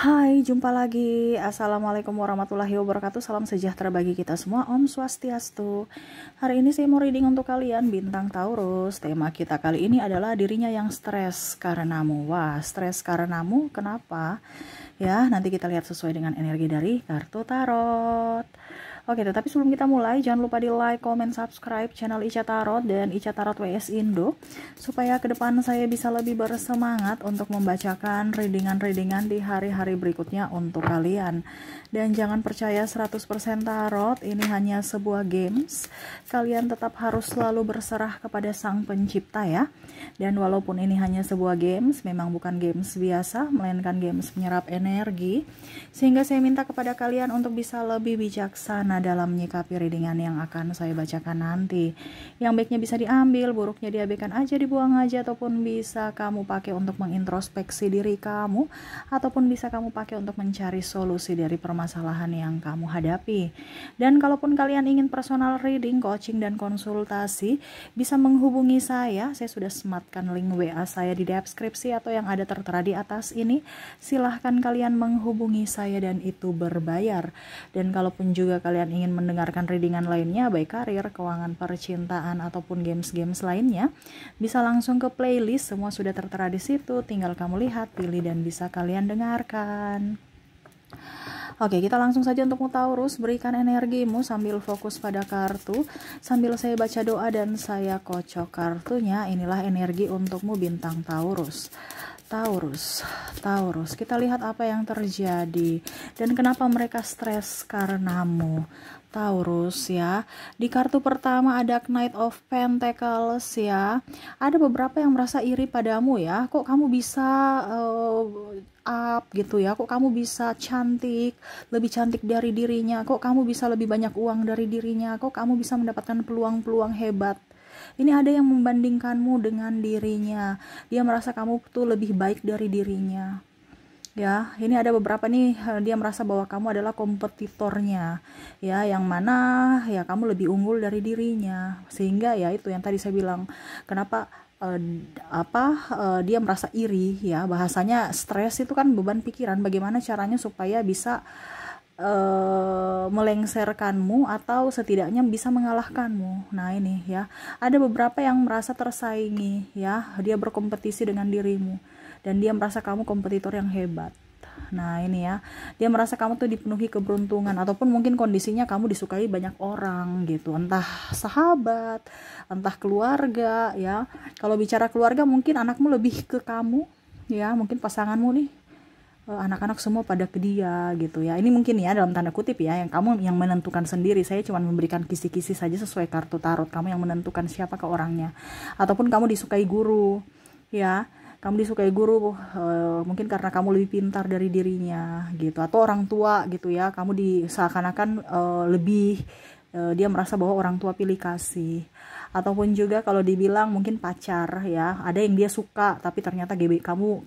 Hai, jumpa lagi. Assalamualaikum warahmatullahi wabarakatuh. Salam sejahtera bagi kita semua. Om Swastiastu. Hari ini saya mau reading untuk kalian bintang Taurus. Tema kita kali ini adalah dirinya yang stres karenamu. Wah, stres karenamu kenapa? Ya, nanti kita lihat sesuai dengan energi dari kartu tarot. Oke, tetapi sebelum kita mulai, jangan lupa di like, comment, subscribe channel Ica Tarot dan Ica Tarot WS Indo, supaya ke depan saya bisa lebih bersemangat untuk membacakan readingan-readingan di hari-hari berikutnya untuk kalian. Dan jangan percaya 100% tarot, ini hanya sebuah games. Kalian tetap harus selalu berserah kepada Sang Pencipta ya. Dan walaupun ini hanya sebuah games, memang bukan games biasa, melainkan games menyerap energi. Sehingga saya minta kepada kalian untuk bisa lebih bijaksana dalam menyikapi readingan yang akan saya bacakan nanti. Yang baiknya bisa diambil, buruknya diabaikan aja, dibuang aja, ataupun bisa kamu pakai untuk mengintrospeksi diri kamu, ataupun bisa kamu pakai untuk mencari solusi dari permasalahan yang kamu hadapi. Dan kalaupun kalian ingin personal reading, coaching, dan konsultasi, bisa menghubungi saya sudah sematkan link WA saya di deskripsi atau yang ada tertera di atas ini. Silahkan kalian menghubungi saya dan itu berbayar. Dan kalaupun juga kalian ingin mendengarkan readingan lainnya, baik karir, keuangan, percintaan, ataupun games-games lainnya, bisa langsung ke playlist, semua sudah tertera di situ. Tinggal kamu lihat, pilih, dan bisa kalian dengarkan. Oke, kita langsung saja untuk Taurus. Berikan energimu sambil fokus pada kartu, sambil saya baca doa dan saya kocok kartunya. Inilah energi untukmu bintang Taurus. Taurus, kita lihat apa yang terjadi dan kenapa mereka stres karenamu. Taurus ya, di kartu pertama ada Knight of Pentacles ya. Ada beberapa yang merasa iri padamu ya, kok kamu bisa up gitu ya, kok kamu bisa cantik, lebih cantik dari dirinya, kok kamu bisa lebih banyak uang dari dirinya, kok kamu bisa mendapatkan peluang-peluang hebat. Ini ada yang membandingkanmu dengan dirinya. Dia merasa kamu tuh lebih baik dari dirinya. Ya, ini ada beberapa nih, dia merasa bahwa kamu adalah kompetitornya. Ya, yang mana ya kamu lebih unggul dari dirinya. Sehingga ya itu yang tadi saya bilang, kenapa dia merasa iri ya. Bahasanya stres itu kan beban pikiran, bagaimana caranya supaya bisa melengsarkanmu atau setidaknya bisa mengalahkanmu. Nah ini ya, ada beberapa yang merasa tersaingi ya, dia berkompetisi dengan dirimu dan dia merasa kamu kompetitor yang hebat. Nah ini ya, dia merasa kamu tuh dipenuhi keberuntungan, ataupun mungkin kondisinya kamu disukai banyak orang gitu, entah sahabat, entah keluarga ya. Kalau bicara keluarga mungkin anakmu lebih ke kamu ya, mungkin pasanganmu nih, anak-anak semua pada ke dia gitu ya. Ini mungkin ya dalam tanda kutip ya, yang kamu yang menentukan sendiri. Saya cuma memberikan kisi-kisi saja sesuai kartu tarot. Kamu yang menentukan siapa ke orangnya. Ataupun kamu disukai guru ya, kamu disukai guru mungkin karena kamu lebih pintar dari dirinya gitu, atau orang tua gitu ya, kamu seakan-akan lebih dia merasa bahwa orang tua pilih kasih. Ataupun juga kalau dibilang mungkin pacar ya, ada yang dia suka tapi ternyata kamu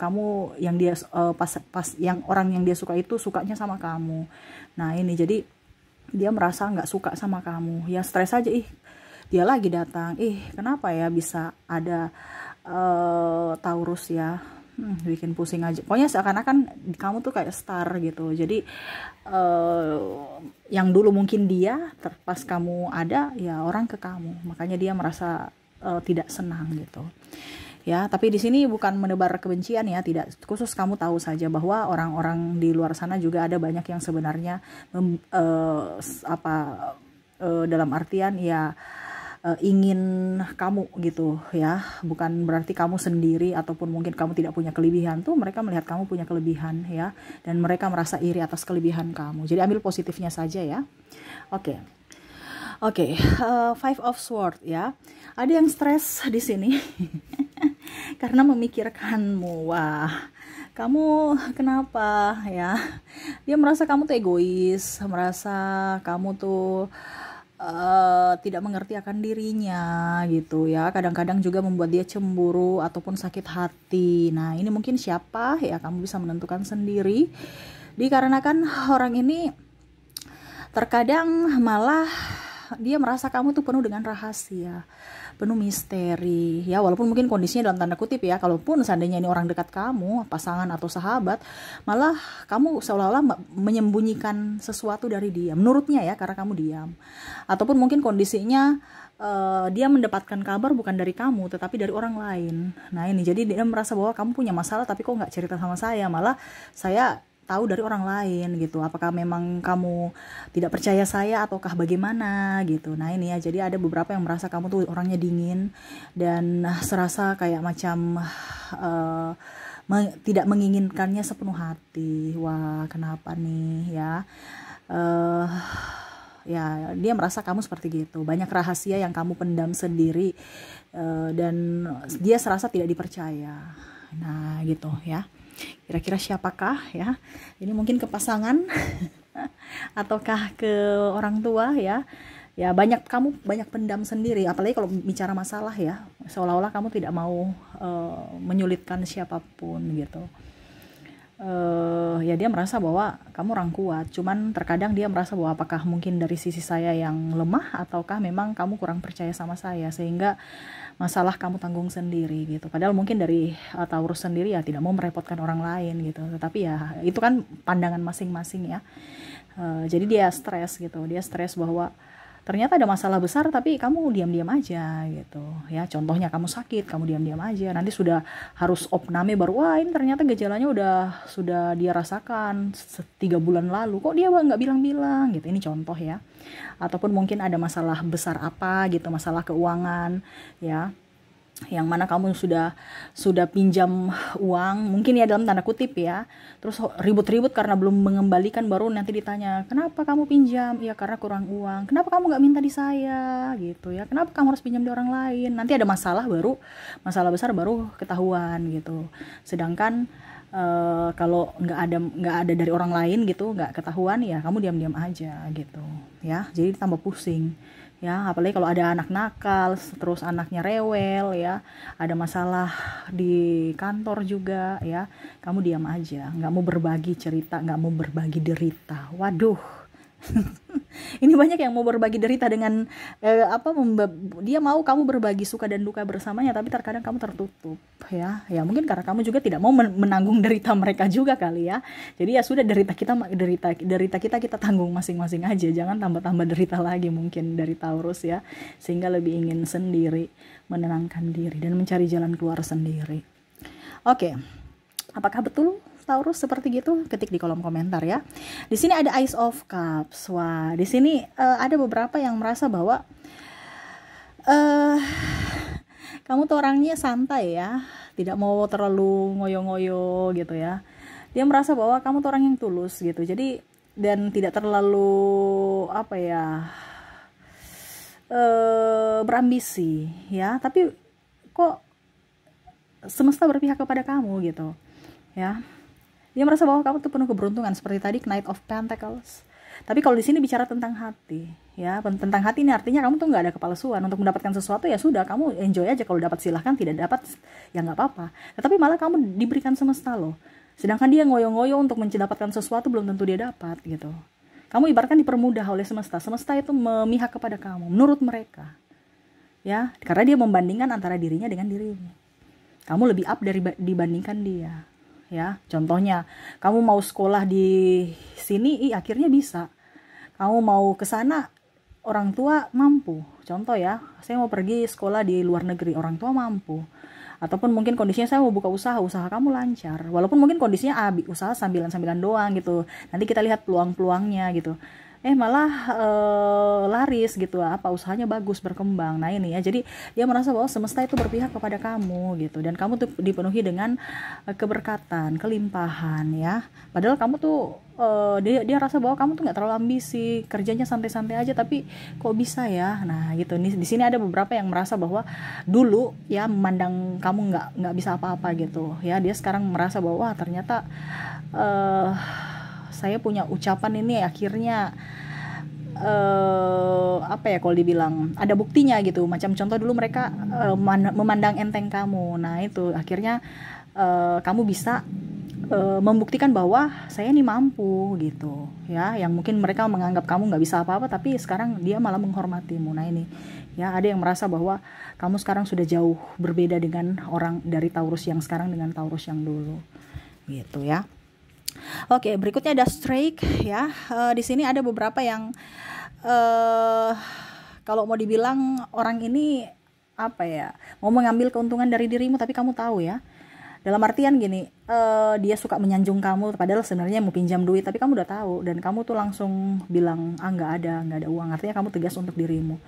yang dia pas yang orang yang dia suka itu sukanya sama kamu. Nah ini jadi dia merasa nggak suka sama kamu ya, stres aja, dia lagi datang, kenapa ya bisa ada Taurus ya, bikin pusing aja. Pokoknya seakan-akan kamu tuh kayak star gitu. Jadi yang dulu mungkin dia, pas kamu ada ya orang ke kamu, makanya dia merasa tidak senang gitu. Ya, tapi di sini bukan menebar kebencian ya, tidak. Khusus kamu tahu saja bahwa orang-orang di luar sana juga ada banyak yang sebenarnya dalam artian ya ingin kamu gitu ya, bukan berarti kamu sendiri ataupun mungkin kamu tidak punya kelebihan. Tuh mereka melihat kamu punya kelebihan ya, dan mereka merasa iri atas kelebihan kamu. Jadi ambil positifnya saja ya. Oke, Five of Swords ya, ada yang stres di sini karena memikirkanmu. Wah, kamu kenapa ya, dia merasa kamu tuh egois, merasa kamu tuh tidak mengerti akan dirinya gitu ya. Kadang-kadang juga membuat dia cemburu ataupun sakit hati. Nah ini mungkin siapa ya, kamu bisa menentukan sendiri. Dikarenakan orang ini terkadang malah dia merasa kamu tuh penuh dengan rahasia, penuh misteri, ya walaupun mungkin kondisinya dalam tanda kutip ya, kalaupun seandainya ini orang dekat kamu, pasangan atau sahabat, malah kamu seolah-olah menyembunyikan sesuatu dari dia, menurutnya ya, karena kamu diam. Ataupun mungkin kondisinya dia mendapatkan kabar bukan dari kamu, tetapi dari orang lain. Nah ini, jadi dia merasa bahwa kamu punya masalah, tapi kok nggak cerita sama saya, malah saya tahu dari orang lain gitu. Apakah memang kamu tidak percaya saya ataukah bagaimana gitu. Nah ini ya, jadi ada beberapa yang merasa kamu tuh orangnya dingin dan serasa kayak macam tidak menginginkannya sepenuh hati. Wah, kenapa nih ya? Ya dia merasa kamu seperti gitu, banyak rahasia yang kamu pendam sendiri, dan dia serasa tidak dipercaya. Nah gitu ya. Kira-kira siapakah ya? Ini mungkin ke pasangan ataukah ke orang tua ya? Ya kamu banyak pendam sendiri, apalagi kalau bicara masalah ya, seolah-olah kamu tidak mau menyulitkan siapapun gitu. Ya dia merasa bahwa kamu orang kuat, cuman terkadang dia merasa bahwa apakah mungkin dari sisi saya yang lemah ataukah memang kamu kurang percaya sama saya sehingga masalah kamu tanggung sendiri gitu. Padahal mungkin dari Taurus sendiri ya tidak mau merepotkan orang lain gitu, tetapi ya itu kan pandangan masing-masing ya. Jadi dia stres gitu, dia stres bahwa ternyata ada masalah besar tapi kamu diam-diam aja gitu ya. Contohnya kamu sakit, kamu diam-diam aja, nanti sudah harus opname baru, wah ini ternyata gejalanya sudah dia rasakan 3 bulan lalu, kok dia nggak bilang-bilang gitu. Ini contoh ya. Ataupun mungkin ada masalah besar apa gitu, masalah keuangan ya, yang mana kamu sudah pinjam uang, mungkin ya dalam tanda kutip ya, terus ribut-ribut karena belum mengembalikan, baru nanti ditanya kenapa kamu pinjam, ya karena kurang uang. Kenapa kamu nggak minta di saya gitu ya, kenapa kamu harus pinjam di orang lain. Nanti ada masalah besar baru ketahuan gitu. Sedangkan kalau nggak ada dari orang lain gitu, nggak ketahuan, ya kamu diam-diam aja gitu ya. Jadi tambah pusing ya, apalagi kalau ada anak nakal, terus anaknya rewel ya, ada masalah di kantor juga ya, kamu diam aja, nggak mau berbagi cerita, nggak mau berbagi derita. Waduh. Ini banyak yang mau berbagi derita dengan dia mau kamu berbagi suka dan duka bersamanya, tapi terkadang kamu tertutup ya. Ya mungkin karena kamu juga tidak mau menanggung derita mereka juga kali ya. Jadi ya sudah, derita kita tanggung masing-masing aja, jangan tambah-tambah derita lagi mungkin dari Taurus ya, sehingga lebih ingin sendiri, menenangkan diri dan mencari jalan keluar sendiri. Oke. Apakah betul Taurus seperti gitu? Ketik di kolom komentar ya. Di sini ada Ace of Cups. Wah, di sini ada beberapa yang merasa bahwa kamu tuh orangnya santai ya, tidak mau terlalu ngoyo-ngoyo gitu ya. Dia merasa bahwa kamu tuh orang yang tulus gitu. Jadi dan tidak terlalu berambisi ya. Tapi kok semesta berpihak kepada kamu gitu ya. Dia merasa bahwa kamu tuh penuh keberuntungan, seperti tadi Knight of Pentacles. Tapi kalau di sini bicara tentang hati ya, tentang hati ini artinya kamu tuh nggak ada kepalsuan. Untuk mendapatkan sesuatu ya sudah, kamu enjoy aja, kalau dapat silahkan, tidak dapat ya nggak apa-apa. Tetapi malah kamu diberikan semesta loh, sedangkan dia ngoyo-ngoyo untuk mendapatkan sesuatu, belum tentu dia dapat gitu. Kamu ibaratkan dipermudah oleh semesta itu memihak kepada kamu menurut mereka ya, karena dia membandingkan antara dirinya dengan dirimu. Kamu lebih up dibandingkan dia ya. Contohnya kamu mau sekolah di sini, akhirnya bisa. Kamu mau ke sana, orang tua mampu. Contoh ya, saya mau pergi sekolah di luar negeri, orang tua mampu. Ataupun mungkin kondisinya saya mau buka usaha kamu lancar. Walaupun mungkin kondisinya usaha sambilan-sambilan doang gitu. Nanti kita lihat peluang-peluangnya gitu. Malah laris gitu, usahanya bagus, berkembang. Nah ini ya, jadi dia merasa bahwa semesta itu berpihak kepada kamu gitu, dan kamu tuh dipenuhi dengan keberkatan, kelimpahan ya. Padahal kamu tuh dia rasa bahwa kamu tuh nggak terlalu ambisi, kerjanya santai-santai aja, tapi kok bisa ya. Nah gitu, di sini ada beberapa yang merasa bahwa dulu ya memandang kamu nggak bisa apa-apa gitu ya. Dia sekarang merasa bahwa ternyata saya punya ucapan ini akhirnya kalau dibilang ada buktinya gitu. Macam contoh dulu mereka memandang enteng kamu, nah itu akhirnya kamu bisa membuktikan bahwa saya nih mampu gitu ya, yang mungkin mereka menganggap kamu nggak bisa apa-apa, tapi sekarang dia malah menghormatimu. Nah ini ya, ada yang merasa bahwa kamu sekarang sudah jauh berbeda dengan orang dari Taurus yang sekarang dengan Taurus yang dulu gitu ya. Oke, berikutnya ada Strike ya. Di sini ada beberapa yang kalau mau dibilang orang ini apa ya, mau mengambil keuntungan dari dirimu, tapi kamu tahu ya. Dalam artian gini, dia suka menyanjung kamu, padahal sebenarnya mau pinjam duit, tapi kamu udah tahu dan kamu tuh langsung bilang nggak ada uang. Artinya kamu tegas untuk dirimu.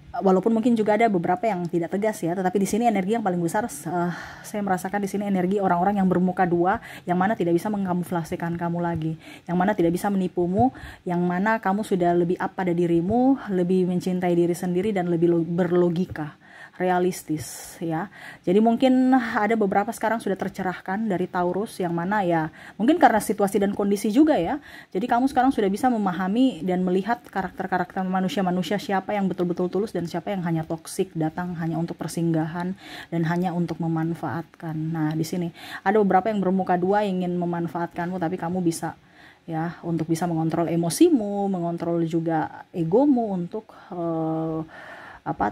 Walaupun mungkin juga ada beberapa yang tidak tegas ya, tetapi di sini energi yang paling besar saya merasakan di sini energi orang-orang yang bermuka dua, yang mana tidak bisa mengkamuflasikan kamu lagi, yang mana tidak bisa menipumu, yang mana kamu sudah lebih up pada dirimu, lebih mencintai diri sendiri dan lebih berlogika, realistis ya. Jadi mungkin ada beberapa sekarang sudah tercerahkan dari Taurus, yang mana ya mungkin karena situasi dan kondisi juga ya. Jadi kamu sekarang sudah bisa memahami dan melihat karakter-karakter manusia-manusia, siapa yang betul-betul tulus dan siapa yang hanya toksik, datang hanya untuk persinggahan dan hanya untuk memanfaatkan. Nah, di sini ada beberapa yang bermuka dua ingin memanfaatkanmu, tapi kamu bisa ya untuk bisa mengontrol emosimu, mengontrol juga egomu untuk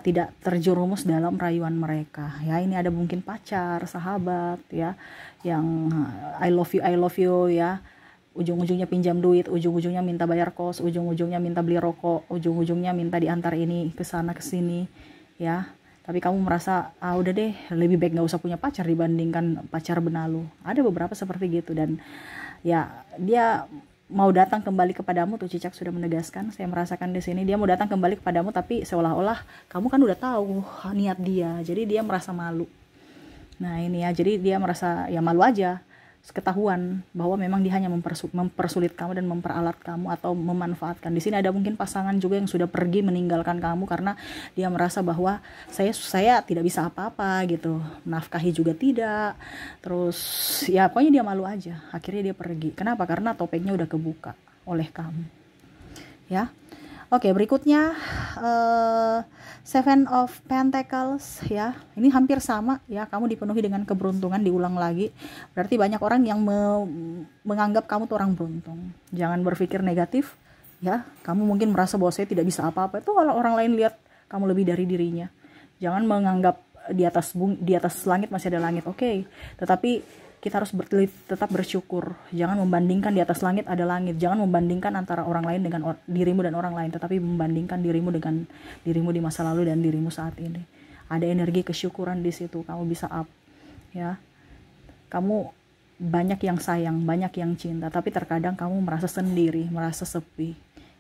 tidak terjerumus dalam rayuan mereka ya. Ini ada mungkin pacar, sahabat ya, yang I love you ya, ujung-ujungnya pinjam duit, ujung-ujungnya minta bayar kos, ujung-ujungnya minta beli rokok, ujung-ujungnya minta diantar ini ke sana ke sini ya. Tapi kamu merasa udah deh, lebih baik nggak usah punya pacar dibandingkan pacar benalu. Ada beberapa seperti gitu, dan ya dia mau datang kembali kepadamu tuh. Cicak sudah menegaskan, saya merasakan di sini dia mau datang kembali kepadamu, tapi seolah-olah kamu kan udah tahu niat dia, jadi dia merasa malu. Nah ini ya, jadi dia merasa ya malu aja, ketahuan bahwa memang dia hanya mempersulit kamu dan memperalat kamu atau memanfaatkan. Di sini ada mungkin pasangan juga yang sudah pergi meninggalkan kamu karena dia merasa bahwa saya tidak bisa apa-apa gitu, nafkahi juga tidak, terus ya pokoknya dia malu aja, akhirnya dia pergi. Kenapa? Karena topengnya udah kebuka oleh kamu ya. Oke, berikutnya Seven of Pentacles ya. Ini hampir sama ya, kamu dipenuhi dengan keberuntungan, diulang lagi. Berarti banyak orang yang menganggap kamu tuh orang beruntung. Jangan berpikir negatif ya. Kamu mungkin merasa bahwa saya tidak bisa apa-apa. Itu kalau orang lain lihat kamu lebih dari dirinya. Jangan menganggap di atas langit masih ada langit. Oke. Tetapi kita harus tetap bersyukur. Jangan membandingkan di atas langit ada langit. Jangan membandingkan antara orang lain dengan dirimu dan orang lain, tetapi membandingkan dirimu dengan dirimu di masa lalu dan dirimu saat ini. Ada energi kesyukuran di situ. Kamu bisa up ya. Kamu banyak yang sayang, banyak yang cinta, tapi terkadang kamu merasa sendiri, merasa sepi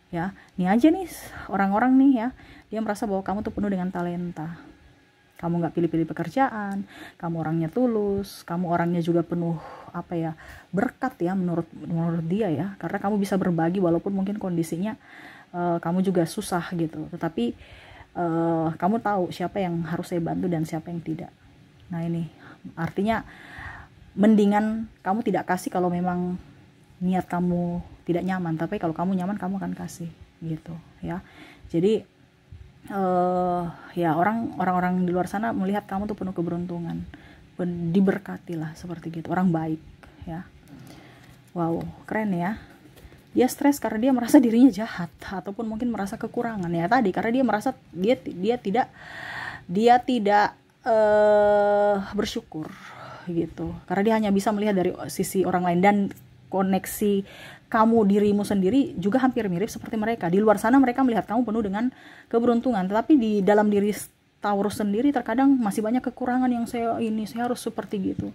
ya. Ini aja nih orang-orang nih ya, dia merasa bahwa kamu tuh penuh dengan talenta. Kamu gak pilih-pilih pekerjaan, kamu orangnya tulus, kamu orangnya juga penuh berkat ya menurut dia ya, karena kamu bisa berbagi walaupun mungkin kondisinya kamu juga susah gitu, tetapi kamu tahu siapa yang harus saya bantu dan siapa yang tidak. Nah ini artinya mendingan kamu tidak kasih kalau memang niat kamu tidak nyaman, tapi kalau kamu nyaman kamu akan kasih gitu ya. Jadi ya orang-orang di luar sana melihat kamu tuh penuh keberuntungan, diberkati lah seperti gitu, orang baik ya. Wow, keren ya. Dia stres karena dia merasa dirinya jahat ataupun mungkin merasa kekurangan ya tadi, karena dia merasa dia tidak bersyukur gitu, karena dia hanya bisa melihat dari sisi orang lain. Dan koneksi kamu dirimu sendiri juga hampir mirip seperti mereka. Di luar sana mereka melihat kamu penuh dengan keberuntungan, tetapi di dalam diri Taurus sendiri terkadang masih banyak kekurangan yang saya harus seperti gitu.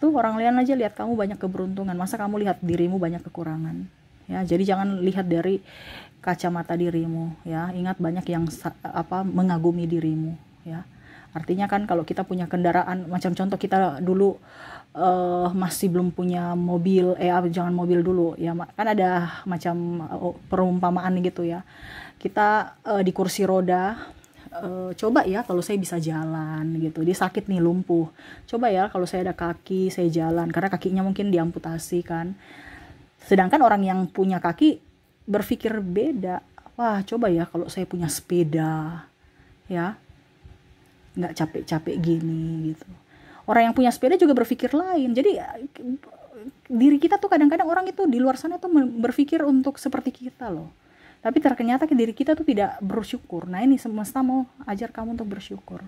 Tuh orang lain aja lihat kamu banyak keberuntungan, masa kamu lihat dirimu banyak kekurangan ya. Jadi jangan lihat dari kacamata dirimu ya. Ingat banyak yang mengagumi dirimu ya. Artinya kan kalau kita punya kendaraan, macam contoh kita dulu masih belum punya mobil, jangan mobil dulu ya, kan ada macam perumpamaan gitu ya. Kita di kursi roda, coba ya kalau saya bisa jalan gitu, dia sakit nih, lumpuh, coba ya kalau saya ada kaki, saya jalan, karena kakinya mungkin diamputasi kan. Sedangkan orang yang punya kaki berpikir beda, wah coba ya kalau saya punya sepeda ya, nggak capek-capek gini gitu. Orang yang punya sepeda juga berpikir lain. Jadi diri kita tuh kadang-kadang orang itu di luar sana tuh berpikir untuk seperti kita loh. Tapi ternyata diri kita tuh tidak bersyukur. Nah ini semesta mau ajar kamu untuk bersyukur.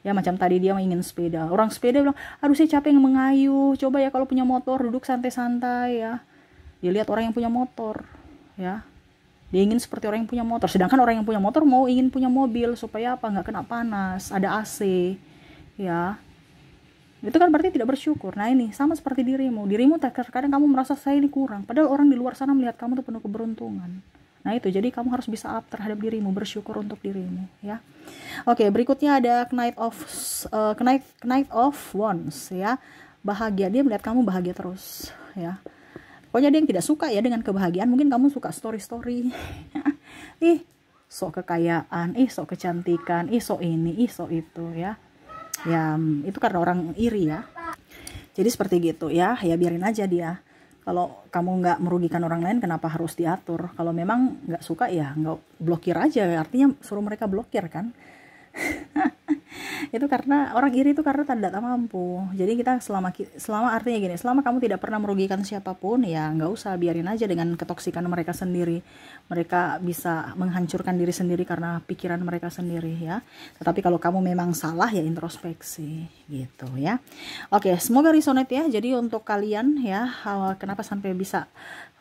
Ya macam tadi dia ingin sepeda. Orang sepeda bilang, aduh saya capek mengayuh. Coba ya kalau punya motor duduk santai-santai ya. Dia lihat orang yang punya motor ya. Dia ingin seperti orang yang punya motor. Sedangkan orang yang punya motor ingin punya mobil supaya apa? Nggak kena panas, ada AC ya. Itu kan berarti tidak bersyukur. Nah ini sama seperti dirimu terkadang kamu merasa saya ini kurang, padahal orang di luar sana melihat kamu tuh penuh keberuntungan. Nah itu, jadi kamu harus bisa up terhadap dirimu, bersyukur untuk dirimu ya. Oke, berikutnya ada Knight of Wands ya. Bahagia, dia melihat kamu bahagia terus ya. Pokoknya dia yang tidak suka ya dengan kebahagiaan. Mungkin kamu suka story ih sok kekayaan, sok kecantikan, sok ini, sok itu ya. Ya itu karena orang iri ya. Jadi seperti gitu ya. Ya biarin aja dia. Kalau kamu nggak merugikan orang lain, kenapa harus diatur? Kalau memang nggak suka ya nggak, blokir aja. Artinya suruh mereka blokir kan. Itu karena orang iri itu karena tanda tak mampu. Jadi kita selama artinya gini, selama kamu tidak pernah merugikan siapapun ya nggak usah, biarin aja dengan ketoksikan mereka sendiri. Mereka bisa menghancurkan diri sendiri karena pikiran mereka sendiri ya. Tetapi kalau kamu memang salah ya introspeksi gitu ya. Oke, semoga resonate ya. Jadi untuk kalian ya, kenapa sampai bisa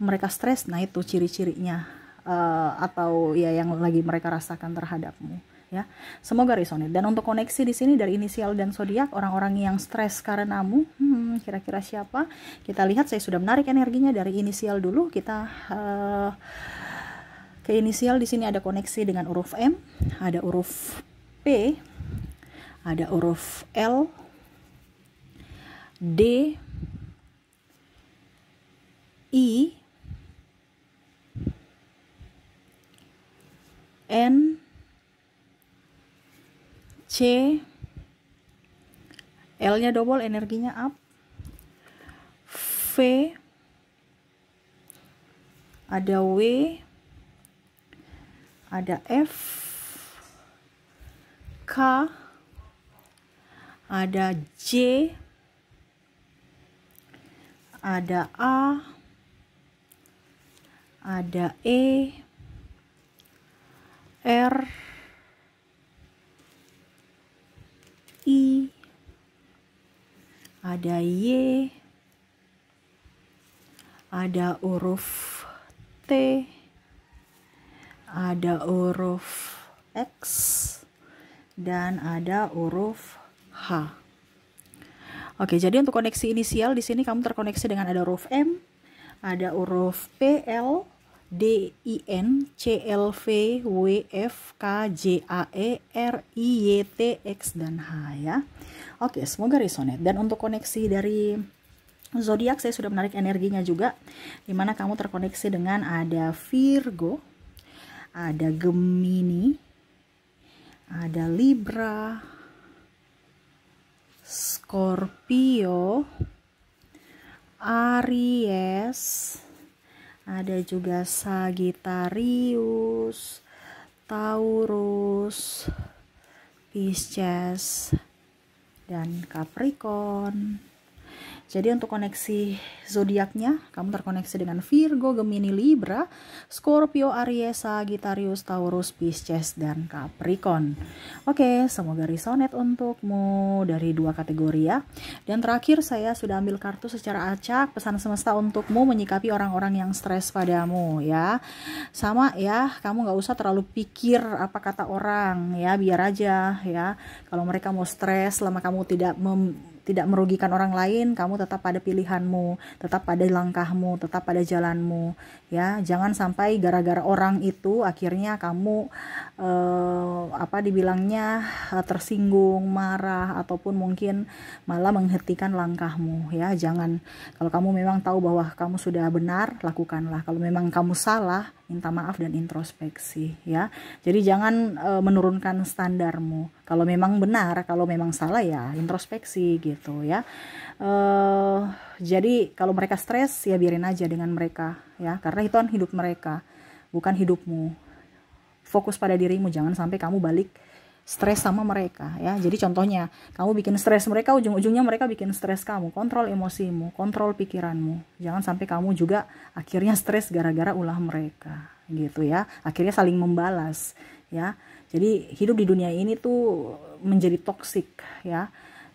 mereka stres, nah itu ciri-cirinya atau ya yang lagi mereka rasakan terhadapmu ya. Semoga resonate. Dan untuk koneksi di sini dari inisial dan zodiak, orang-orang yang stres karenamu, kira-kira siapa? Kita lihat, saya sudah menarik energinya dari inisial dulu. Kita ke inisial. Di sini ada koneksi dengan huruf M, ada huruf P, ada huruf L, D, I, N, C, L-nya double, energinya up, V, ada W, ada F, K, ada J, ada A, ada E, R, I, ada Y, ada huruf T, ada huruf X, dan ada huruf H. Oke, jadi untuk koneksi inisial di sini kamu terkoneksi dengan ada huruf M, ada huruf P, L, D, I, N, C, L, V, W, F, K, J, A, E, R, I, Y, T, X, dan H ya. Oke, semoga resonate. Dan untuk koneksi dari zodiak saya sudah menarik energinya juga, dimana kamu terkoneksi dengan ada Virgo, ada Gemini, ada Libra, Scorpio, Aries, ada juga Sagittarius, Taurus, Pisces, dan Capricorn. Jadi untuk koneksi zodiaknya, kamu terkoneksi dengan Virgo, Gemini, Libra, Scorpio, Aries, Sagittarius, Taurus, Pisces, dan Capricorn. Oke, semoga resonate untukmu dari dua kategori ya. Dan terakhir saya sudah ambil kartu secara acak, pesan semesta untukmu menyikapi orang-orang yang stres padamu ya. Sama ya, kamu nggak usah terlalu pikir apa kata orang ya, biar aja ya. Kalau mereka mau stres, selama kamu tidak merugikan orang lain, kamu tetap pada pilihanmu, tetap pada langkahmu, tetap pada jalanmu ya. Jangan sampai gara-gara orang itu akhirnya kamu dibilangnya tersinggung, marah, ataupun mungkin malah menghentikan langkahmu ya. Jangan. Kalau kamu memang tahu bahwa kamu sudah benar, lakukanlah. Kalau memang kamu salah, minta maaf dan introspeksi ya. Jadi jangan menurunkan standarmu. Kalau memang benar, kalau memang salah ya introspeksi gitu ya. Jadi kalau mereka stres ya biarin aja dengan mereka ya, karena itu kan hidup mereka, bukan hidupmu. Fokus pada dirimu, jangan sampai kamu balik stres sama mereka ya. Jadi contohnya, kamu bikin stres mereka, ujung-ujungnya mereka bikin stres kamu. Kontrol emosimu, kontrol pikiranmu. Jangan sampai kamu juga akhirnya stres gara-gara ulah mereka gitu ya. Akhirnya saling membalas ya. Jadi hidup di dunia ini tuh menjadi toksik ya.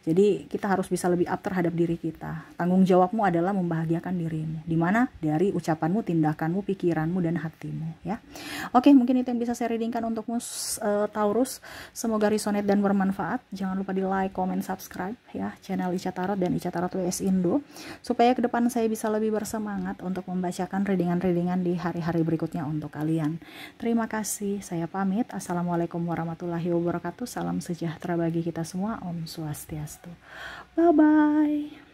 Jadi kita harus bisa lebih up terhadap diri kita. Tanggung jawabmu adalah membahagiakan dirimu. Dimana? Dari ucapanmu, tindakanmu, pikiranmu, dan hatimu ya. Oke, mungkin itu yang bisa saya readingkan untukmu Taurus. Semoga resonate dan bermanfaat. Jangan lupa di like, comment, subscribe ya channel Ica Tarot dan Ica Tarot WS Indo. Supaya ke depan saya bisa lebih bersemangat untuk membacakan readingan-readingan di hari-hari berikutnya untuk kalian. Terima kasih. Saya pamit. Assalamualaikum warahmatullahi wabarakatuh. Salam sejahtera bagi kita semua. Om Swastiastu. Bye-bye.